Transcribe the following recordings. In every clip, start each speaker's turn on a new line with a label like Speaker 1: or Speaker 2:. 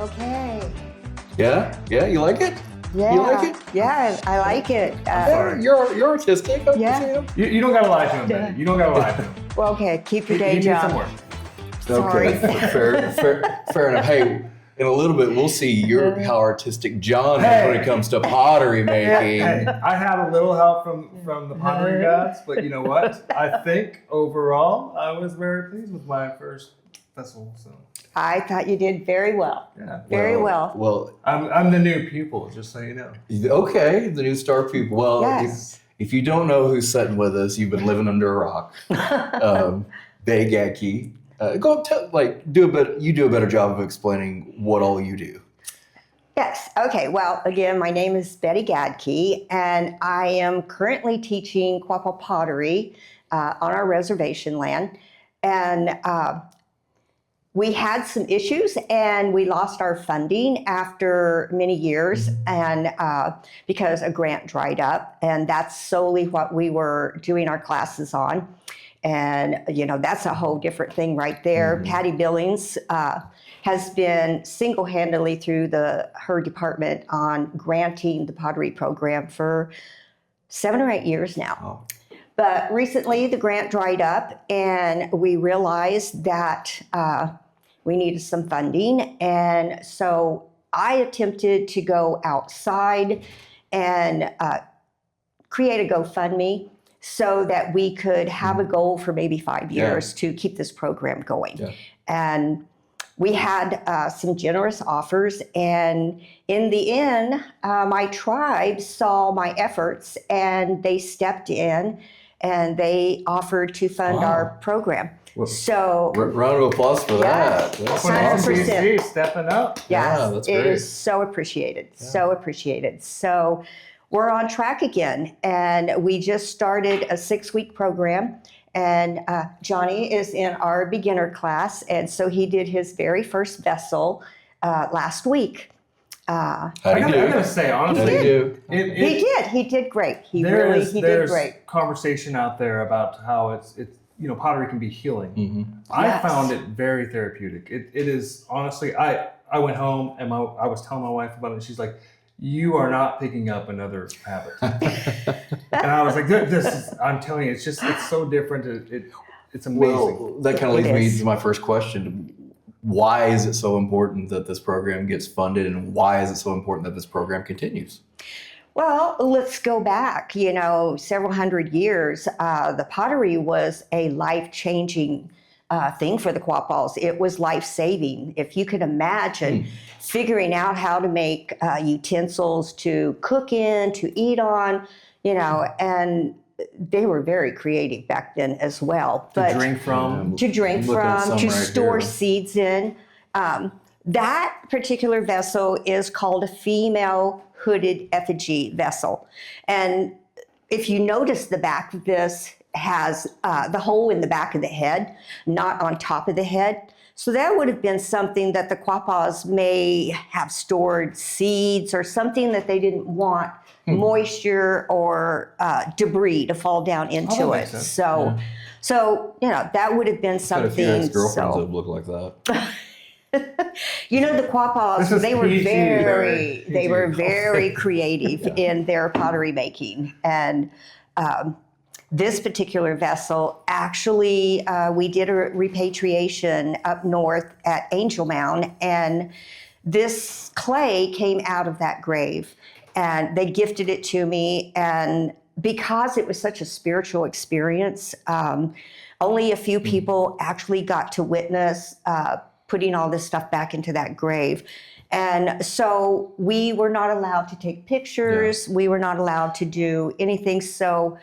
Speaker 1: Okay.
Speaker 2: Yeah? Yeah, you like it?
Speaker 1: Yeah.
Speaker 2: You like it?
Speaker 1: Yeah, I like it.
Speaker 2: Yeah, you're artistic.
Speaker 1: Yeah.
Speaker 3: You don't gotta lie to him, Betty. You don't gotta lie to him.
Speaker 1: Well, okay, keep your
Speaker 3: He
Speaker 1: day
Speaker 3: needs
Speaker 1: job.
Speaker 3: some work.
Speaker 1: Sorry.
Speaker 2: Okay, fair enough. Hey, in a little bit, we'll see how artistic John is when it comes to pottery making.
Speaker 3: Hey, I had a little help from the pottery gods, but you know what? I think overall, I was very pleased with my first vessel. So
Speaker 1: I thought you did very well.
Speaker 3: yeah,
Speaker 1: Very well.
Speaker 2: Well,
Speaker 3: I'm the new pupil, just so you know.
Speaker 2: okay, the new star pupil. Well,
Speaker 1: Yes.
Speaker 2: if you don't know who's sitting with us, you've been living under a rock. Gaedtke. Go tell, you do a better job of explaining what all you do.
Speaker 1: Yes. Okay. Well, again, my name is Betty Gaedtke, and I am currently teaching Quapaw pottery on our reservation land. And we had some issues, and we lost our funding after many years, and because a grant dried up, and that's solely what we were doing our classes on. And, that's a whole different thing right there. Patty Billings has been single-handedly through her department on granting the pottery program for 7 or 8 years now.
Speaker 2: Oh.
Speaker 1: But recently the grant dried up, and we realized that we needed some funding. And so I attempted to go outside and create a GoFundMe so that we could have a goal for maybe 5 years to keep this program going.
Speaker 2: Yeah.
Speaker 1: And we had some generous offers, and in the end, my tribe saw my efforts, and they stepped in, and they offered to fund our program.
Speaker 2: Well,
Speaker 1: So,
Speaker 2: round of applause for that.
Speaker 1: Yeah.
Speaker 2: That's
Speaker 1: 100%.
Speaker 3: CC stepping up.
Speaker 1: yes,
Speaker 2: Yeah, that's
Speaker 1: it
Speaker 2: great.
Speaker 1: is so appreciated, so appreciated. So we're on track again, and we just started a 6-week program. And Johnny is in our beginner class, and so he did his very first vessel last week.
Speaker 2: How
Speaker 3: I
Speaker 2: do you do?
Speaker 3: gotta say, honestly,
Speaker 2: How do you do?
Speaker 1: He did great. He
Speaker 3: there's
Speaker 1: did great.
Speaker 3: conversation out there about how it's pottery can be healing.
Speaker 2: Mm-hmm.
Speaker 3: I
Speaker 1: Yes.
Speaker 3: found it very therapeutic. It is honestly. I went home and I was telling my wife about it, and she's like, "You are not picking up another habit." And I was like, I'm telling you, it's so different. It's amazing.
Speaker 2: Well, that kind of leads me to my first question. Why is it so important that this program gets funded, and why is it so important that this program continues?
Speaker 1: Well, let's go back, several hundred years. The pottery was a life-changing thing for the Quapaws. It was life-saving. If you could imagine figuring out how to make utensils to cook in, to eat on, and they were very creative back then as well.
Speaker 3: To drink from.
Speaker 1: To store seeds in. That particular vessel is called a female hooded effigy vessel. And if you notice, the back of this has the hole in the back of the head, not on top of the head. So that would have been something that the Quapaws may have stored seeds or something that they didn't want moisture or debris to fall down into
Speaker 3: that
Speaker 1: it.
Speaker 3: makes sense.
Speaker 1: So that would have been something.
Speaker 2: Got a few ex-girlfriends that look like that.
Speaker 1: The Quapaws, they were
Speaker 3: PG,
Speaker 1: very,
Speaker 3: PG.
Speaker 1: they were very creative in their pottery making. And this particular vessel, actually, we did a repatriation up north at Angel Mound, and this clay came out of that grave, and they gifted it to me. And because it was such a spiritual experience, only a few people actually got to witness putting all this stuff back into that grave. And so we were not allowed to take pictures. We were not allowed to do anything. So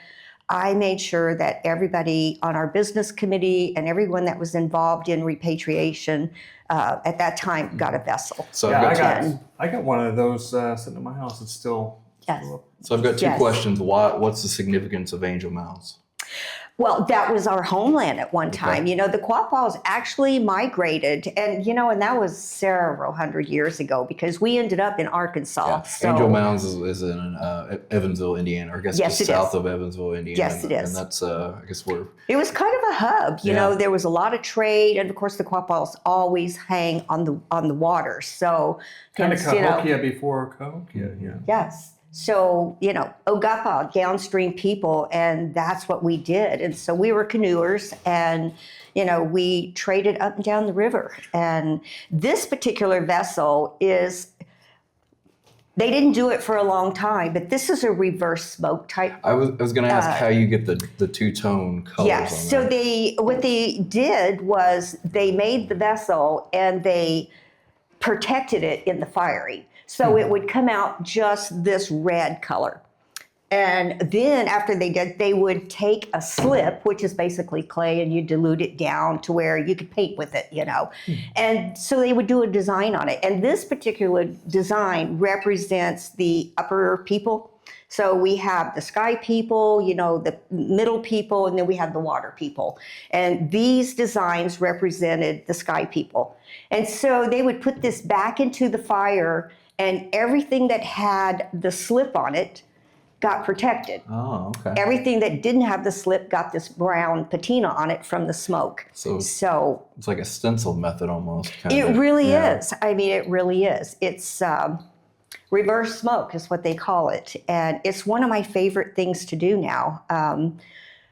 Speaker 1: I made sure that everybody on our business committee and everyone that was involved in repatriation at that time got a vessel.
Speaker 2: So
Speaker 3: Yeah, I got one of those sitting in my house. It's still.
Speaker 1: Yes.
Speaker 2: So I've got two
Speaker 1: Yes.
Speaker 2: questions. What's the significance of angel mounds?
Speaker 1: Well, that was our homeland at one time.
Speaker 2: Okay.
Speaker 1: The Quapaws actually migrated, and and that was several hundred years ago because we ended up in Arkansas.
Speaker 2: Yeah.
Speaker 1: So,
Speaker 2: Angel Mounds is in Evansville, Indiana, or I guess
Speaker 1: Yes,
Speaker 2: just
Speaker 1: it
Speaker 2: south
Speaker 1: is.
Speaker 2: of Evansville, Indiana.
Speaker 1: Yes, it is.
Speaker 2: And that's, I guess, where.
Speaker 1: it was kind of a hub.
Speaker 2: Yeah.
Speaker 1: There was a lot of trade, and of course, the Quapaws always hang on the water. So,
Speaker 3: Kind of
Speaker 1: hence,
Speaker 3: Cahokia before Cahokia. Yeah.
Speaker 1: Yes. So, O-Gah-Pah, downstream people, and that's what we did. And so we were canoers, and, we traded up and down the river. And this particular vessel they didn't do it for a long time, but this is a reverse smoke type.
Speaker 2: I was going to ask how you get the two-tone colors
Speaker 1: Yes.
Speaker 2: on
Speaker 1: So
Speaker 2: that.
Speaker 1: what they did was they made the vessel and they protected it in the firing. So it would come out just this red color. And then after they did, they would take a slip, which is basically clay, and you dilute it down to where you could paint with it, And so they would do a design on it. And this particular design represents the upper people. So we have the sky people, the middle people, and then we have the water people. And these designs represented the sky people. And so they would put this back into the fire, and everything that had the slip on it got protected.
Speaker 2: Oh, okay.
Speaker 1: Everything that didn't have the slip got this brown patina on it from the smoke.
Speaker 2: So
Speaker 1: So
Speaker 2: it's like a stencil method almost.
Speaker 1: it really
Speaker 2: Yeah.
Speaker 1: is. I mean, it really is. It's reverse smoke is what they call it. And it's one of my favorite things to do now.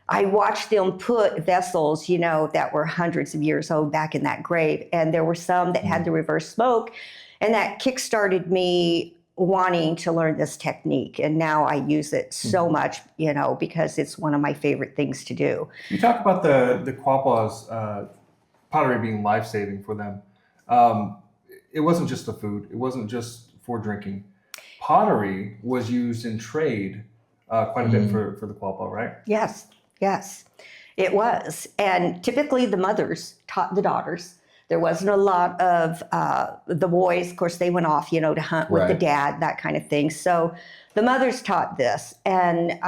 Speaker 1: I watched them put vessels, that were hundreds of years old back in that grave. And there were some that had the reverse smoke. And that kickstarted me wanting to learn this technique. And now I use it so much, because it's one of my favorite things to do.
Speaker 3: You talk about the Quapaws pottery being life-saving for them. It wasn't just the food. It wasn't just for drinking. Pottery was used in trade quite a bit for the Quapaw, right?
Speaker 1: Yes, yes, it was. And typically the mothers taught the daughters. There wasn't a lot of the boys, of course, they went off, to hunt with the
Speaker 2: Right.
Speaker 1: dad, that kind of thing. So the mothers taught this. And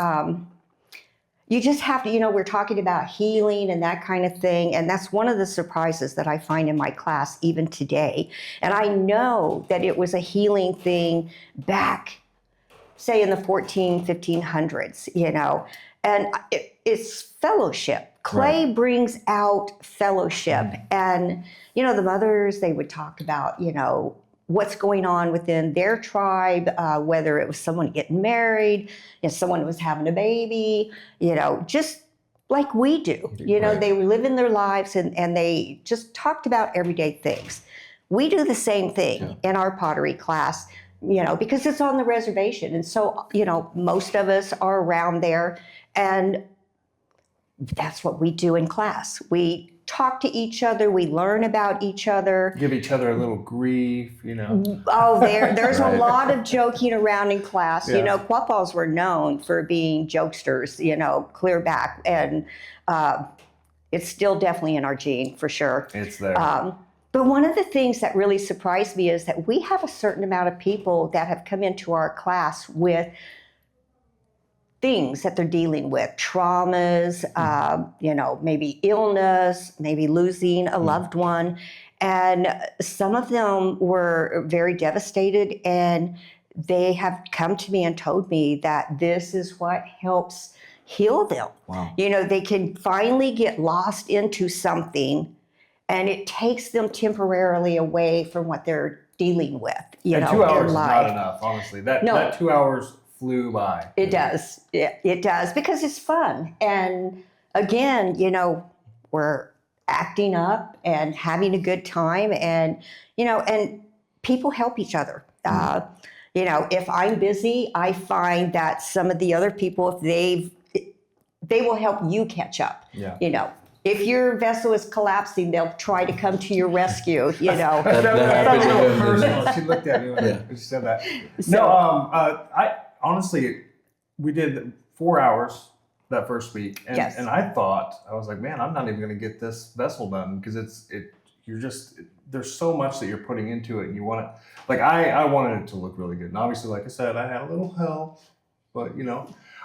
Speaker 1: you just have to, we're talking about healing and that kind of thing. And that's one of the surprises that I find in my class even today. And I know that it was a healing thing back, say, in the 1500s, and it's fellowship. Clay brings out fellowship. And, the mothers, they would talk about, what's going on within their tribe, whether it was someone getting married, someone was having a baby, just like we do.
Speaker 2: Right.
Speaker 1: They were living their lives and they just talked about everyday things. We do the same thing in our pottery class, because it's on the reservation. And so, most of us are around there, and that's what we do in class. We talk to each other, we learn about each other.
Speaker 3: Give each other a little grief,
Speaker 1: Oh, there's
Speaker 2: Right.
Speaker 1: a lot of joking around in class.
Speaker 3: Yeah.
Speaker 1: Quapaws were known for being jokesters, clear back. And it's still definitely in our gene, for sure.
Speaker 3: It's there.
Speaker 1: But one of the things that really surprised me is that we have a certain amount of people that have come into our class with things that they're dealing with, traumas, maybe illness, maybe losing a loved one. And some of them were very devastated, and they have come to me and told me that this is what helps heal them.
Speaker 2: Wow.
Speaker 1: They can finally get lost into something, and it takes them temporarily away from what they're dealing with,
Speaker 3: and 2
Speaker 1: in
Speaker 3: hours is
Speaker 1: life.
Speaker 3: not enough, honestly. That
Speaker 1: No.
Speaker 3: 2 hours flew by.
Speaker 1: It does. It does, because it's fun. And again, we're acting up and having a good time, and and people help each other. If I'm busy, I find that some of the other people, if they will help you catch up.
Speaker 3: Yeah.
Speaker 1: If your vessel is collapsing, they'll try to come to your rescue.
Speaker 2: That
Speaker 3: That
Speaker 2: happened
Speaker 3: was
Speaker 2: to
Speaker 3: a little
Speaker 2: him,
Speaker 3: personal.
Speaker 2: didn't
Speaker 3: She looked at me when she said that.
Speaker 1: So-
Speaker 3: No, I honestly, we did 4 hours that first week, and
Speaker 1: Yes.
Speaker 3: and I was like, man, I'm not even going to get this vessel done because there's so much that you're putting into it, and you want it. Like I wanted it to look really good, and obviously, like I said, I had a little help, but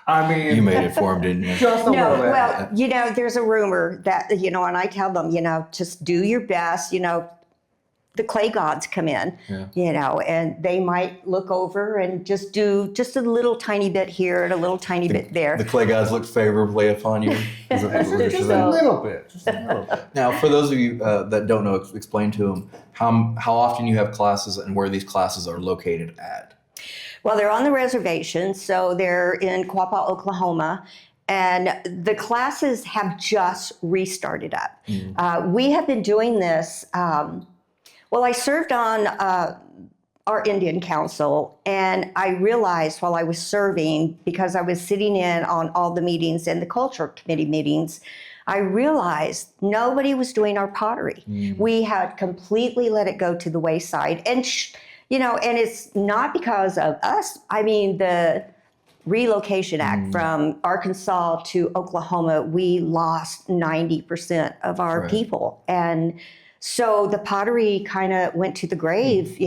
Speaker 3: I mean,
Speaker 2: You made it for him, didn't you?
Speaker 3: just a
Speaker 1: No,
Speaker 3: little bit.
Speaker 1: well, there's a rumor that, and I tell them, just do your best, the clay gods come in, and they might look over and just do just a little tiny bit here and a little tiny bit there.
Speaker 2: The clay gods look favorably upon you. Is it-
Speaker 3: Just,
Speaker 2: is it
Speaker 3: just
Speaker 2: that?
Speaker 3: a little bit. Just a little bit.
Speaker 2: Now, for those of you that don't know, explain to them how often you have classes and where these classes are located at.
Speaker 1: Well, they're on the reservation, so they're in Quapaw, Oklahoma, and the classes have just restarted up. We have been doing this. Well, I served on our Indian Council, and I realized while I was serving, because I was sitting in on all the meetings and the cultural committee meetings, I realized nobody was doing our pottery. We had completely let it go to the wayside, and and it's not because of us. I mean, the Relocation Act from Arkansas to Oklahoma, we lost 90% of our people, and so the pottery kind of went to the grave,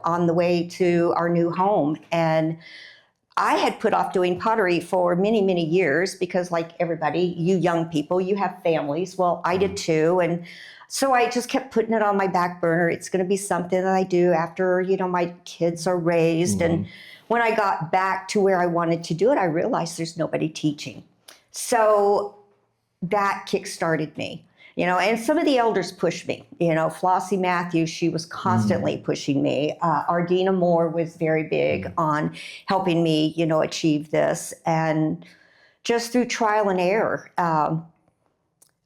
Speaker 1: on the way to our new home. And I had put off doing pottery for many, many years because, like everybody, you young people, you have families. Well, I did too. And so I just kept putting it on my back burner. It's going to be something that I do after, my kids are raised. And when I got back to where I wanted to do it, I realized there's nobody teaching. So that kickstarted me. And some of the elders pushed me. Flossie Matthews, she was constantly pushing me. Ardina Moore was very big on helping me, achieve this. And just through trial and error,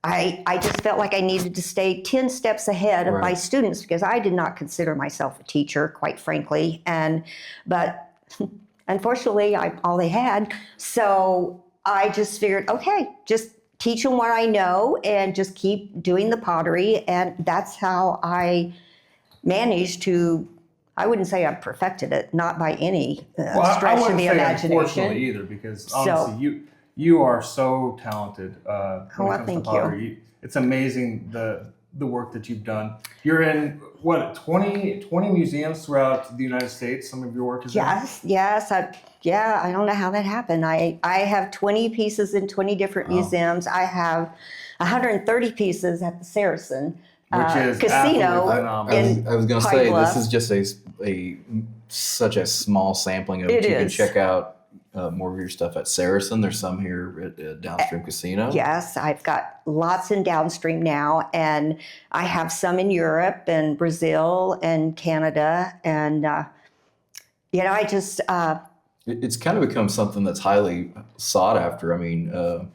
Speaker 1: I just felt like I needed to stay 10 steps ahead of my students because I did not consider myself a teacher, quite frankly. But unfortunately, I'm all they had. So I just figured, okay, just teach them what I know and just keep doing the pottery. And that's how I managed to, I wouldn't say I've perfected it, not by any stretch of the imagination.
Speaker 3: Unfortunately either, because honestly, you are so talented when it comes to pottery. It's amazing the work that you've done. You're in, 20 museums throughout the United States, some of your work is in?
Speaker 1: Yes. I don't know how that happened. I have 20 pieces in 20 different museums. I have 130 pieces at the Saracen
Speaker 3: Which is
Speaker 1: Casino.
Speaker 3: phenomenal.
Speaker 2: I was going to
Speaker 1: Pine
Speaker 2: say,
Speaker 1: Bluff.
Speaker 2: this is just such a small sampling of it. You can check out more of your stuff at Saracen. There's some here at Downstream Casino.
Speaker 1: Yes, I've got lots in downstream now, and I have some in Europe and Brazil and Canada, and I just
Speaker 2: It's kind of become something that's highly sought after. I mean,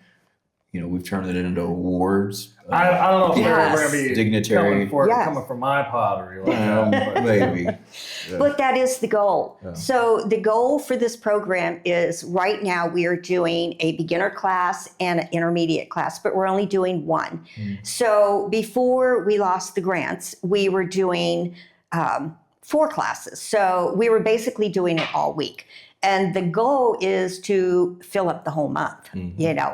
Speaker 2: we've turned it into awards.
Speaker 3: I don't know if they're
Speaker 1: Yes.
Speaker 3: going to be
Speaker 2: Dignitary.
Speaker 3: coming from my pottery. But
Speaker 2: Maybe.
Speaker 1: But that is the goal.
Speaker 2: Yeah.
Speaker 1: So the goal for this program is right now we are doing a beginner class and an intermediate class, but we're only doing one. So before we lost the grants, we were doing 4 classes. So we were basically doing it all week. And the goal is to fill up the whole month,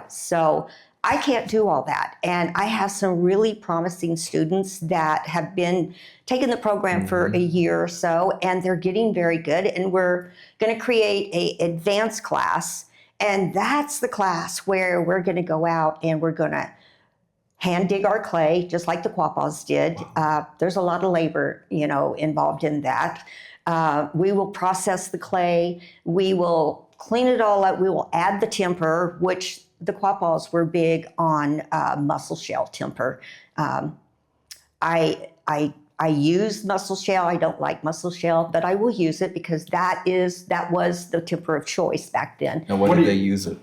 Speaker 1: So I can't do all that. And I have some really promising students that have been taking the program for a year or so, and they're getting very good. And we're going to create an advanced class. And that's the class where we're going to go out and we're going to hand dig our clay, just like the Quapaws did. There's a lot of labor, involved in that. We will process the clay. We will clean it all up. We will add the temper, which the Quapaws were big on mussel shell temper. I use mussel shell. I don't like mussel shell, but I will use it because that was the temper of choice back then.
Speaker 2: And what did they use it?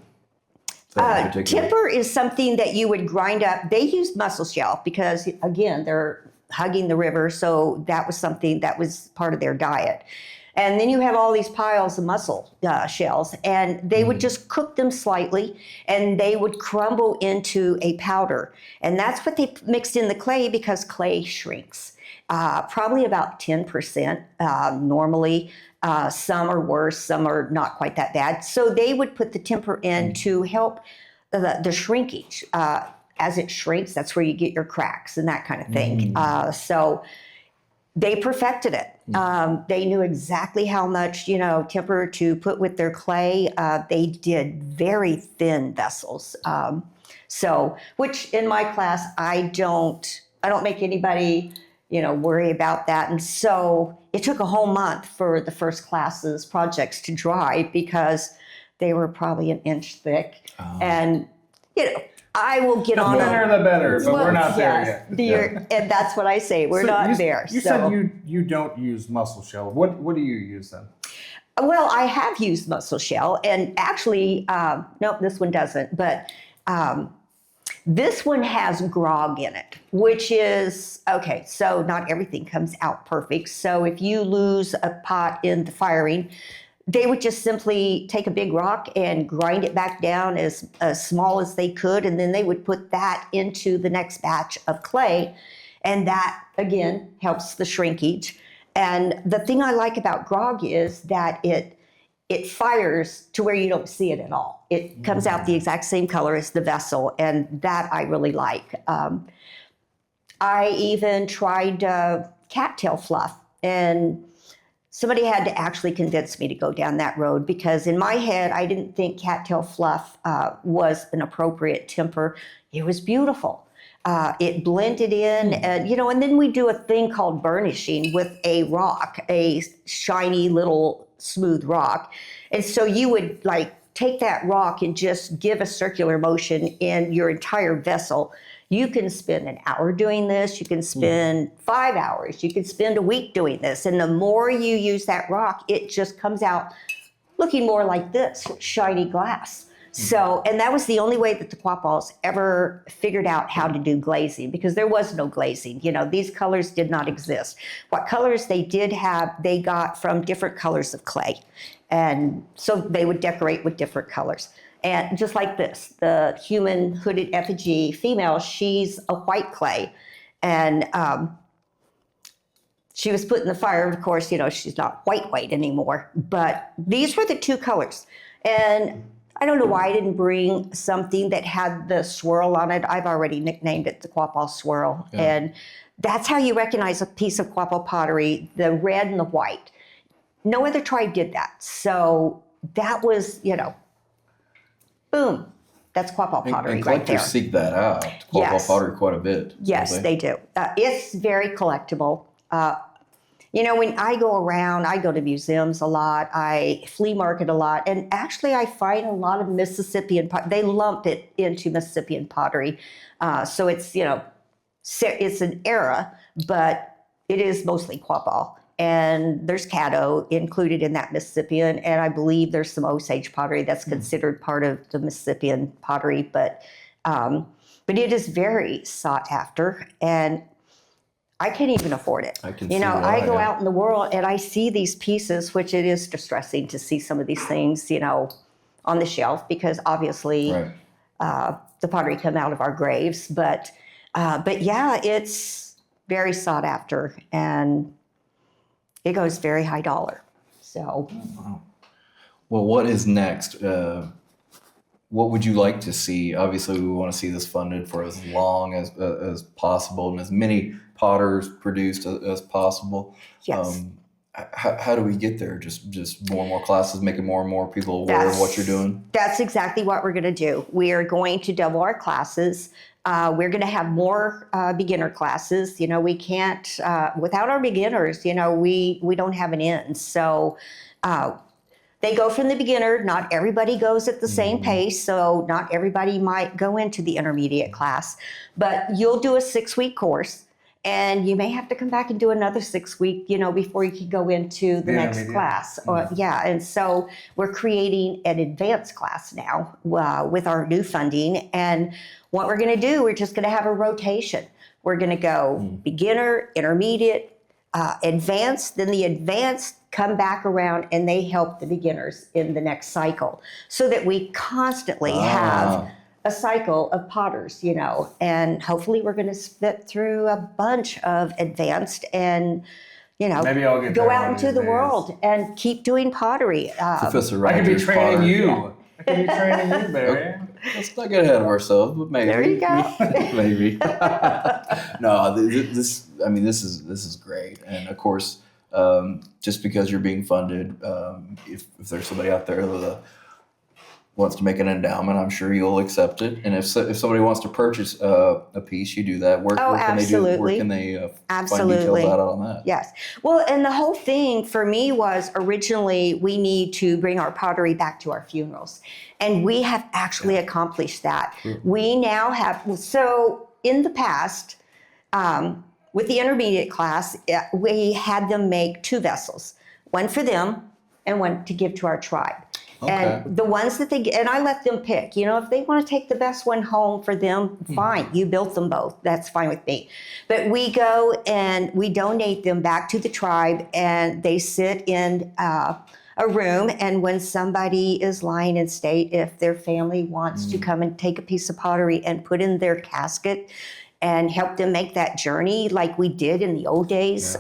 Speaker 1: Temper is something that you would grind up. They used mussel shell because, again, they're hugging the river, so that was something that was part of their diet. And then you have all these piles of mussel shells, and they would just cook them slightly, and they would crumble into a powder. And that's what they mixed in the clay because clay shrinks, probably about 10% normally. Some are worse, some are not quite that bad. So they would put the temper in to help the shrinkage. As it shrinks, that's where you get your cracks and that kind of thing. So They perfected it. They knew exactly how much, temper to put with their clay. They did very thin vessels. Which in my class, I don't make anybody, worry about that. And so it took a whole month for the first class's projects to dry because they were probably an inch thick. And, I will get on.
Speaker 3: The thinner the better, but we're not there
Speaker 1: yet. And that's what I say. We're not there.
Speaker 3: You said you don't use mussel shell. What do you use then?
Speaker 1: Well, I have used mussel shell, and actually, no, this one doesn't. But this one has grog in it, which is okay. So not everything comes out perfect. So if you lose a pot in the firing, they would just simply take a big rock and grind it back down as small as they could, and then they would put that into the next batch of clay, and that, again, helps the shrinkage. And the thing I like about grog is that it fires to where you don't see it at all. It comes out the exact same color as the vessel, and that I really like. I even tried cattail fluff, and somebody had to actually convince me to go down that road because in my head, I didn't think cattail fluff was an appropriate temper. It was beautiful. It blended in, and then we do a thing called burnishing with a rock, a shiny little smooth rock. And so you would take that rock and just give a circular motion in your entire vessel. You can spend an hour doing this. You can spend 5 hours. You can spend a week doing this. And the more you use that rock, it just comes out looking more like this, shiny glass. So, and that was the only way that the Quapaws ever figured out how to do glazing because there was no glazing. These colors did not exist. What colors they did have, they got from different colors of clay. And so they would decorate with different colors. And just like this, the human hooded effigy female, she's a white clay. And she was put in the fire. Of course, she's not white anymore. But these were the two colors. And I don't know why I didn't bring something that had the swirl on it. I've already nicknamed it the Quapaw swirl. Yeah. And that's how you recognize a piece of Quapaw pottery, the red and the white. No other tribe did that. So that was, boom, that's Quapaw pottery
Speaker 2: and
Speaker 1: right there.
Speaker 2: collectors seek that out, Quapaw pottery quite a bit.
Speaker 1: Yes, they do. It's very collectible. When I go around, I go to museums a lot, I flea market a lot, and actually I find a lot of Mississippian, they lump it into Mississippian pottery. So it's, it's an era, but it is mostly Quapaw. And there's Caddo included in that Mississippian, and I believe there's some Osage pottery that's considered part of the Mississippian pottery, but it is very sought after, and I can't even afford it.
Speaker 2: I can see that,
Speaker 1: I go out in the world and I see these pieces, which it is distressing to see some of these things, on the shelf because obviously the pottery come out of our graves, but yeah, it's very sought after and it goes very high dollar. So,
Speaker 2: well, what is next? What would you like to see? Obviously, we want to see this funded for as long as possible and as many potters produced as possible.
Speaker 1: Yes.
Speaker 2: How do we get there? Just more and more classes, making more and more people aware of what you're doing?
Speaker 1: That's exactly what we're going to do. We are going to double our classes. We're going to have more beginner classes. We can't, without our beginners, we don't have an end. So they go from the beginner. Not everybody goes at the same pace. So not everybody might go into the intermediate class. But you'll do a 6-week course. And you may have to come back and do another 6-week, before you can go into the next class. And so we're creating an advanced class now with our new funding. And what we're going to do, we're just going to have a rotation. We're going to go beginner, intermediate, advanced. Then the advanced come back around and they help the beginners in the next cycle so that we constantly have a cycle of potters, and hopefully we're going to spit through a bunch of advanced and,
Speaker 3: maybe I'll get
Speaker 1: go out into the world and keep doing pottery.
Speaker 2: Professor
Speaker 3: I could be
Speaker 2: Rogers,
Speaker 3: training
Speaker 2: Potter.
Speaker 3: you. I could be training you, Barry.
Speaker 2: Let's not get ahead of ourselves, but maybe.
Speaker 1: There you go.
Speaker 2: Maybe. No, this is great, and of course, just because you're being funded, if there's somebody out there that wants to make an endowment, I'm sure you'll accept it. And if somebody wants to purchase a piece, you do that. Where can they do? Where can they find details out on that?
Speaker 1: Yes. Well, and the whole thing for me was originally we need to bring our pottery back to our funerals. And we have actually accomplished that. We now have, so in the past, with the intermediate class, we had them make 2 vessels, one for them and one to give to our tribe.
Speaker 2: Okay.
Speaker 1: And the ones that they get, and I let them pick, if they want to take the best one home for them, fine, you built them both. That's fine with me. But we go and we donate them back to the tribe, and they sit in a room. And when somebody is lying in state, if their family wants to come and take a piece of pottery and put in their casket and help them make that journey like we did in the old days,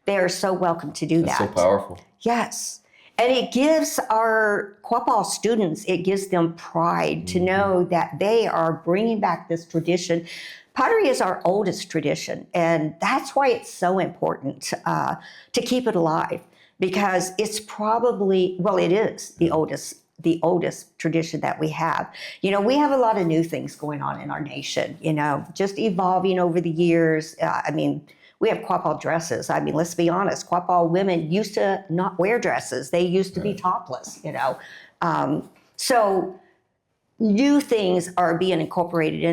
Speaker 1: they are so welcome to do that.
Speaker 2: That's so powerful.
Speaker 1: Yes. And it gives our Quapaw students, it gives them pride to know that they are bringing back this tradition. Pottery is our oldest tradition, and that's why it's so important to keep it alive, because it's probably, well, it is the oldest tradition that we have. We have a lot of new things going on in our nation, just evolving over the years. We have Quapaw dresses. Let's be honest. Quapaw women used to not wear dresses. They used to be topless, So new things are being incorporated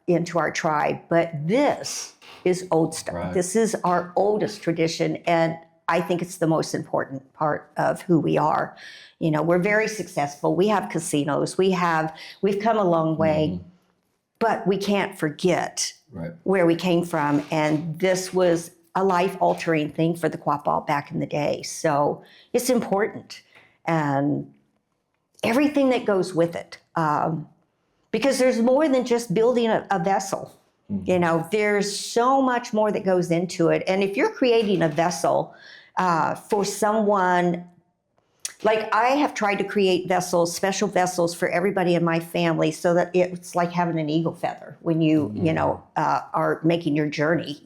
Speaker 1: into our tribe. But this is old stuff.
Speaker 2: Right.
Speaker 1: This is our oldest tradition. And I think it's the most important part of who we are. We're very successful. We have casinos. We've come a long way. But we can't forget where we came from. And this was a life-altering thing for the Quapaw back in the day. So it's important. And everything that goes with it. Because there's more than just building a vessel. There's so much more that goes into it. And if you're creating a vessel for someone, like I have tried to create vessels, special vessels for everybody in my family, so that it's like having an eagle feather when you, are making your journey,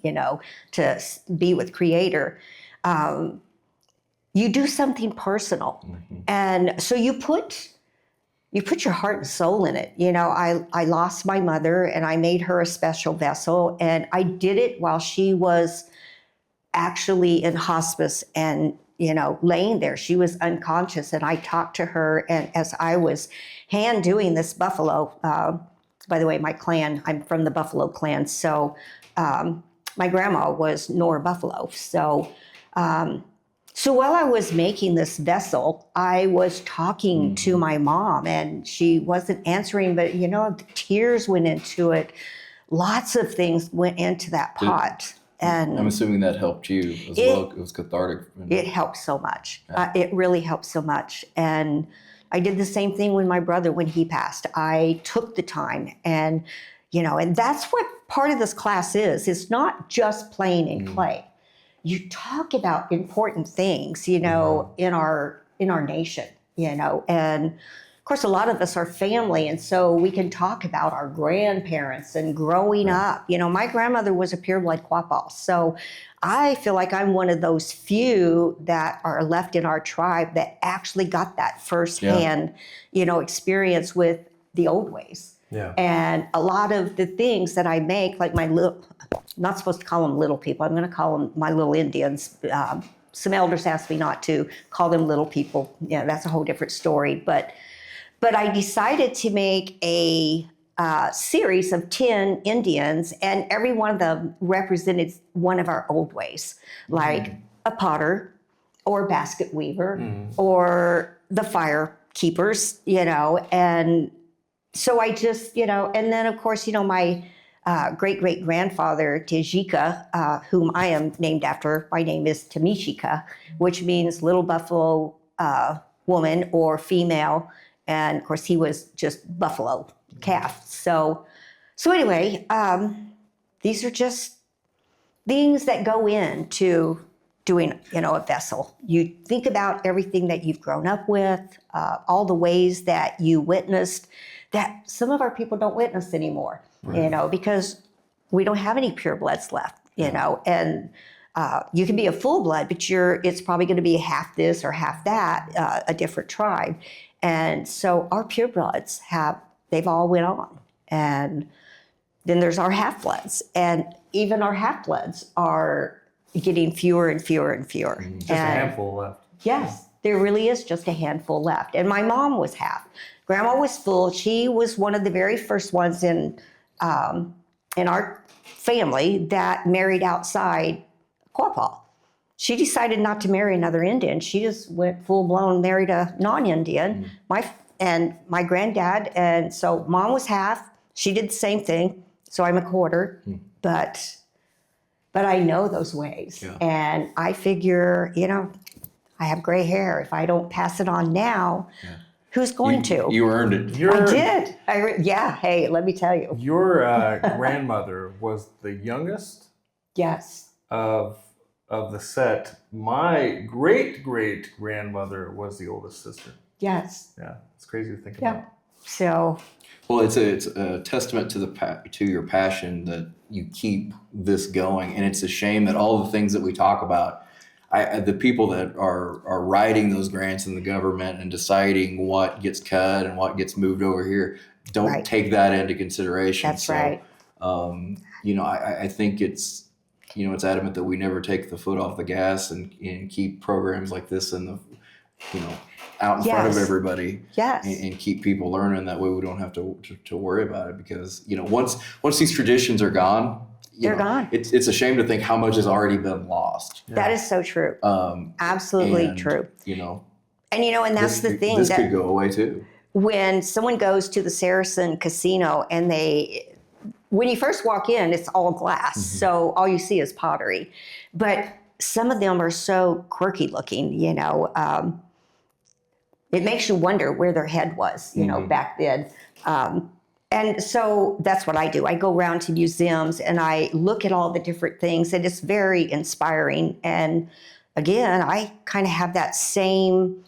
Speaker 1: to be with Creator. You do something personal. And so you put your heart and soul in it. I lost my mother, and I made her a special vessel, and I did it while she was actually in hospice and laying there. She was unconscious, and I talked to her, and as I was hand doing this buffalo, by the way, I'm from the Buffalo clan, so my grandma was Nora Buffalo. So while I was making this vessel, I was talking to my mom, and she wasn't answering, but the tears went into it. Lots of things went into that pot. And
Speaker 2: I'm assuming that helped you as well. It was cathartic.
Speaker 1: It helped so much. It really helped so much. And I did the same thing with my brother when he passed. I took the time, and and that's what part of this class is. It's not just playing in clay. You talk about important things, in our nation, and of course, a lot of us are family, and so we can talk about our grandparents and growing up. My grandmother was a pureblood Quapaw, so I feel like I'm one of those few that are left in our tribe that actually got that firsthand, experience with the old ways.
Speaker 3: Yeah.
Speaker 1: And a lot of the things that I make, like I'm not supposed to call them little people. I'm going to call them my little Indians. Some elders asked me not to call them little people. That's a whole different story, But I decided to make a series of 10 Indians, and every one of them represented one of our old ways, like a potter or a basket weaver or the fire keepers, and so I just, and then of course, my great-great-grandfather, Tejika, whom I am named after, my name is Tamishika, which means little buffalo woman or female. And of course, he was just buffalo calf. So anyway, these are just things that go into doing, a vessel. You think about everything that you've grown up with, all the ways that you witnessed that some of our people don't witness anymore, because we don't have any purebloods left, and you can be a full blood, but it's probably going to be half this or half that, a different tribe. And so our purebloods they've all went on. And then there's our half-bloods, and even our half-bloods are getting fewer and fewer and fewer.
Speaker 3: Just a handful left.
Speaker 1: Yes, there really is just a handful left. And my mom was half. Grandma was full. She was one of the very first ones in our family that married outside Quapaw. She decided not to marry another Indian. She just went full-blown, married a non-Indian. My granddad, and so mom was half. She did the same thing. So I'm a quarter, but I know those ways.
Speaker 2: Yeah.
Speaker 1: And I figure, I have gray hair. If I don't pass it on now, who's going to?
Speaker 2: You earned it.
Speaker 1: I did. Hey, let me tell you.
Speaker 3: Your grandmother was the youngest
Speaker 1: Yes.
Speaker 3: of the set. My great-great-grandmother was the oldest sister.
Speaker 1: Yes.
Speaker 3: Yeah, it's crazy to think
Speaker 1: Yeah.
Speaker 3: about.
Speaker 1: So,
Speaker 2: Well, it's a testament to your passion that you keep this going, and it's a shame that all the things that we talk about, the people that are writing those grants in the government and deciding what gets cut and what gets moved over here, don't take that into consideration.
Speaker 1: that's right.
Speaker 2: I think it's adamant that we never take the foot off the gas and keep programs like this out in front of everybody.
Speaker 1: Yes.
Speaker 2: And keep people learning. That way we don't have to worry about it, because once these traditions are gone,
Speaker 1: They're gone.
Speaker 2: It's a shame to think how much has already been lost.
Speaker 1: That is so true. Absolutely true. And that's the thing.
Speaker 2: This could go away too.
Speaker 1: When someone goes to the Saracen Casino and when you first walk in, it's all glass.
Speaker 2: Mm-hmm.
Speaker 1: So all you see is pottery. But some of them are so quirky looking, it makes you wonder where their head was, back then. And so that's what I do. I go around to museums and I look at all the different things, and it's very inspiring. And again, I kind of have that same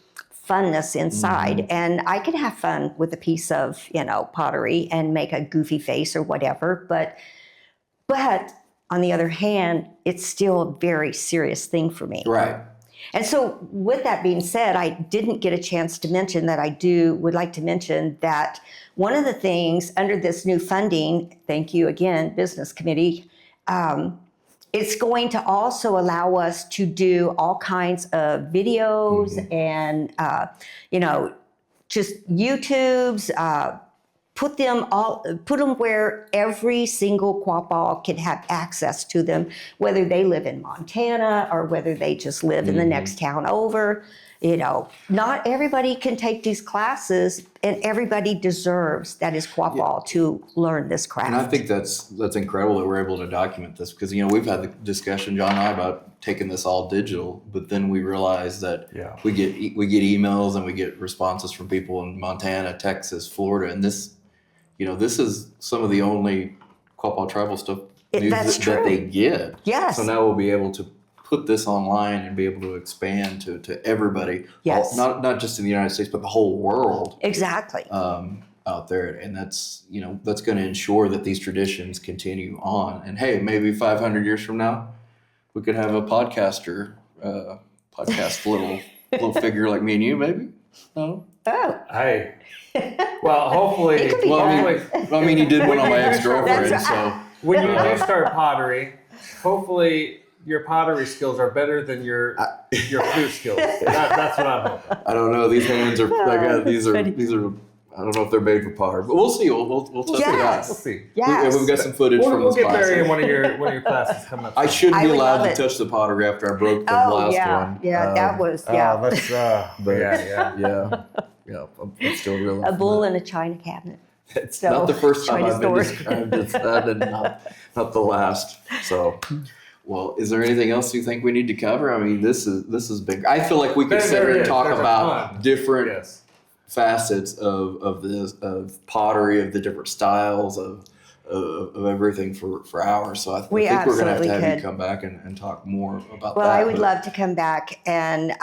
Speaker 1: funness inside, and I can have fun with a piece of, pottery and make a goofy face or whatever. But on the other hand, it's still a very serious thing for me.
Speaker 2: Right.
Speaker 1: And so with that being said, I didn't get a chance to mention that would like to mention that one of the things under this new funding, thank you again, Business Committee, it's going to also allow us to do all kinds of videos and, just YouTubes, put them where every single Quapaw can have access to them, whether they live in Montana or whether they just live in the next town over. Not everybody can take these classes, and everybody deserves, that is Quapaw, to learn this craft.
Speaker 2: And I think that's incredible that we're able to document this, because we've had the discussion, John and I, about taking this all digital, but then we realize that we get emails and we get responses from people in Montana, Texas, Florida, and this is some of the only Quapaw tribal stuff news that they get.
Speaker 1: Yes.
Speaker 2: So now we'll be able to put this online and be able to expand to everybody.
Speaker 1: Yes.
Speaker 2: Not just in the United States, but the whole world.
Speaker 1: Exactly.
Speaker 2: Out there, and that's going to ensure that these traditions continue on. And hey, maybe 500 years from now, we could have a podcast little figure like me and you, maybe. No.
Speaker 1: Oh.
Speaker 3: Hey. Well, hopefully.
Speaker 1: It could be
Speaker 2: I mean, you did one on my ex-girlfriend, so.
Speaker 3: When you do start pottery, hopefully your pottery skills are better than your flute skills. That's what I'm hoping.
Speaker 2: I don't know. These hands are. These are. I don't know if they're made for pottery, but we'll see. We'll test it out.
Speaker 3: We'll see.
Speaker 1: Yes.
Speaker 2: We've got some footage from
Speaker 3: We'll
Speaker 2: this
Speaker 3: get
Speaker 2: class.
Speaker 3: Barry in one of your classes coming up.
Speaker 2: I shouldn't be
Speaker 1: would
Speaker 2: allowed
Speaker 1: love
Speaker 2: to
Speaker 1: it.
Speaker 2: touch the pottery after I broke the
Speaker 1: Oh,
Speaker 2: last
Speaker 1: yeah.
Speaker 2: one.
Speaker 1: Yeah, that was,
Speaker 3: Let's.
Speaker 2: But
Speaker 3: Yeah.
Speaker 2: yeah. I'm still real.
Speaker 1: a bull in a china cabinet.
Speaker 2: It's
Speaker 1: So,
Speaker 2: not the first time
Speaker 1: China
Speaker 2: I've been
Speaker 1: store.
Speaker 2: described as that, and not the last. So, well, is there anything else you think we need to cover? I mean, this is big. I feel like we could sit here and talk
Speaker 3: There's a
Speaker 2: about
Speaker 3: ton.
Speaker 2: different
Speaker 3: Yes.
Speaker 2: facets of pottery, of the different styles of of everything for hours. So I
Speaker 1: We
Speaker 2: think we're going to
Speaker 1: absolutely
Speaker 2: have you
Speaker 1: could.
Speaker 2: come back and talk more about
Speaker 1: Well,
Speaker 2: that.
Speaker 1: I would
Speaker 2: but-
Speaker 1: love to come back, and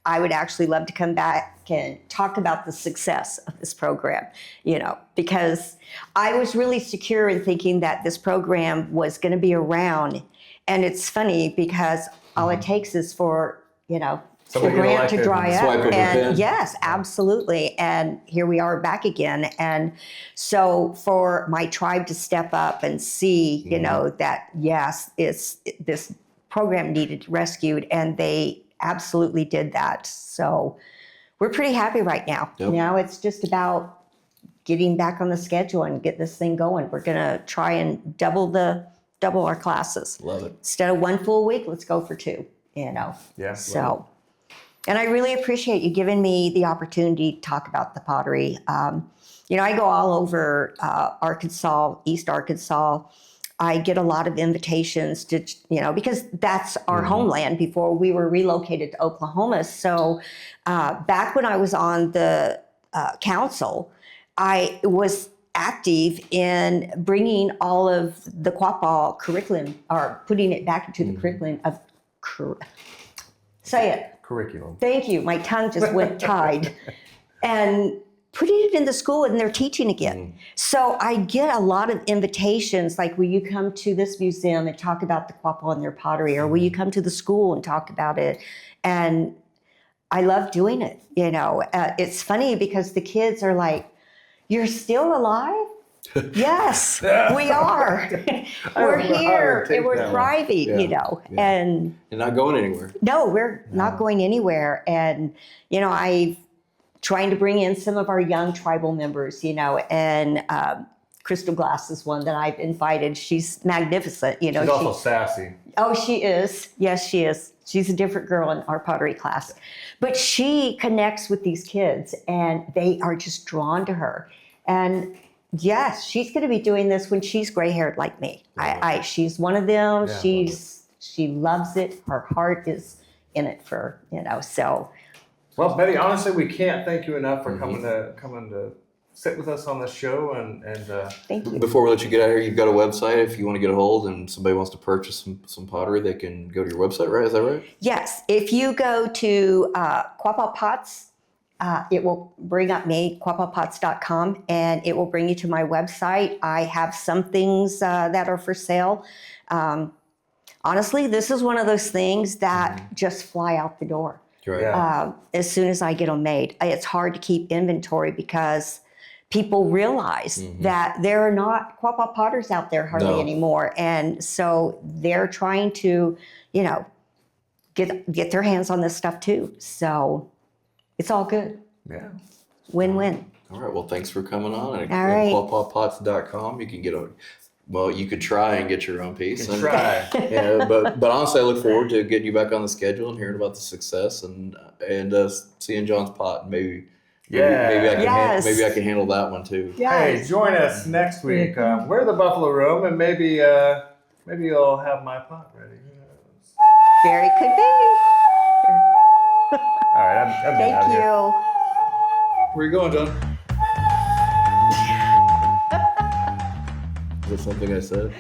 Speaker 1: I would actually love to come back and talk about the success of this program, because I was really secure in thinking that this program was going to be around. And it's funny because all it takes is for, the
Speaker 3: Somebody get
Speaker 1: grant to
Speaker 3: elected
Speaker 1: dry
Speaker 3: and
Speaker 1: up.
Speaker 2: swipe of a pen.
Speaker 1: And yes, absolutely. And here we are back again. And so for my tribe to step up and see, that yes, this program needed rescued, and they absolutely did that. So we're pretty happy right now.
Speaker 2: Yep.
Speaker 1: Now it's just about getting back on the schedule and get this thing going. We're going to try and double our classes.
Speaker 2: Love it.
Speaker 1: Instead of 1 full week, let's go for 2,
Speaker 3: Yeah.
Speaker 1: So, and I really appreciate you giving me the opportunity to talk about the pottery. I go all over Arkansas, East Arkansas. I get a lot of invitations to, because that's our homeland before we were relocated to Oklahoma. So back when I was on the council, I was active in bringing all of the Quapaw curriculum, or putting it back into the curriculum of, say it.
Speaker 3: Curriculum.
Speaker 1: Thank you. My tongue just went tied. And putting it in the school, and they're teaching again. So I get a lot of invitations, like, will you come to this museum and talk about the Quapaw and their pottery? Or will you come to the school and talk about it? And I love doing it. It's funny because the kids are like, you're still alive? Yes, we are. We're here and we're thriving,
Speaker 2: Yeah.
Speaker 1: and
Speaker 2: You're not going anywhere.
Speaker 1: no, we're not going anywhere. And, I've trying to bring in some of our young tribal members, and Crystal Glass is one that I've invited. She's magnificent.
Speaker 3: She's also sassy.
Speaker 1: Oh, she is. Yes, she is. She's a different girl in our pottery class. But she connects with these kids, and they are just drawn to her. And yes, she's going to be doing this when she's gray-haired like me. She's one of them.
Speaker 3: Yeah,
Speaker 1: She loves it. Her heart is in it for, so.
Speaker 3: Well, Betty, honestly, we can't thank you enough for coming to sit with us on this show, and
Speaker 1: Thank you.
Speaker 2: Before we let you get out of here, you've got a website. If you want to get a hold and somebody wants to purchase some pottery, they can go to your website, right? Is that right?
Speaker 1: Yes, if you go to Quapaw Pots, it will bring up me, quapawpots.com, and it will bring you to my website. I have some things that are for sale. Honestly, this is one of those things that just fly out the door
Speaker 2: Right.
Speaker 3: Yeah.
Speaker 1: as soon as I get them made. It's hard to keep inventory because people realize that there are not Quapaw potters out there hardly anymore. And so they're trying to, get their hands on this stuff too. So it's all good.
Speaker 3: Yeah.
Speaker 1: Win-win.
Speaker 2: All right. Well, thanks for coming on. And
Speaker 1: All right.
Speaker 2: quapawpots.com. You can you could try and get your own piece. And-
Speaker 3: Try.
Speaker 2: Yeah, but honestly, I look forward to getting you back on the schedule and hearing about the success and seeing John's pot. Maybe I can
Speaker 1: Yes.
Speaker 2: maybe I can handle that one too.
Speaker 3: Hey, join us next week. We're the Buffalo Room, and maybe you'll have my pot ready. Who knows?
Speaker 1: Very could be.
Speaker 3: All right, I'm
Speaker 1: Thank
Speaker 3: out here.
Speaker 1: you.
Speaker 2: Where you going, John? Is that something I said?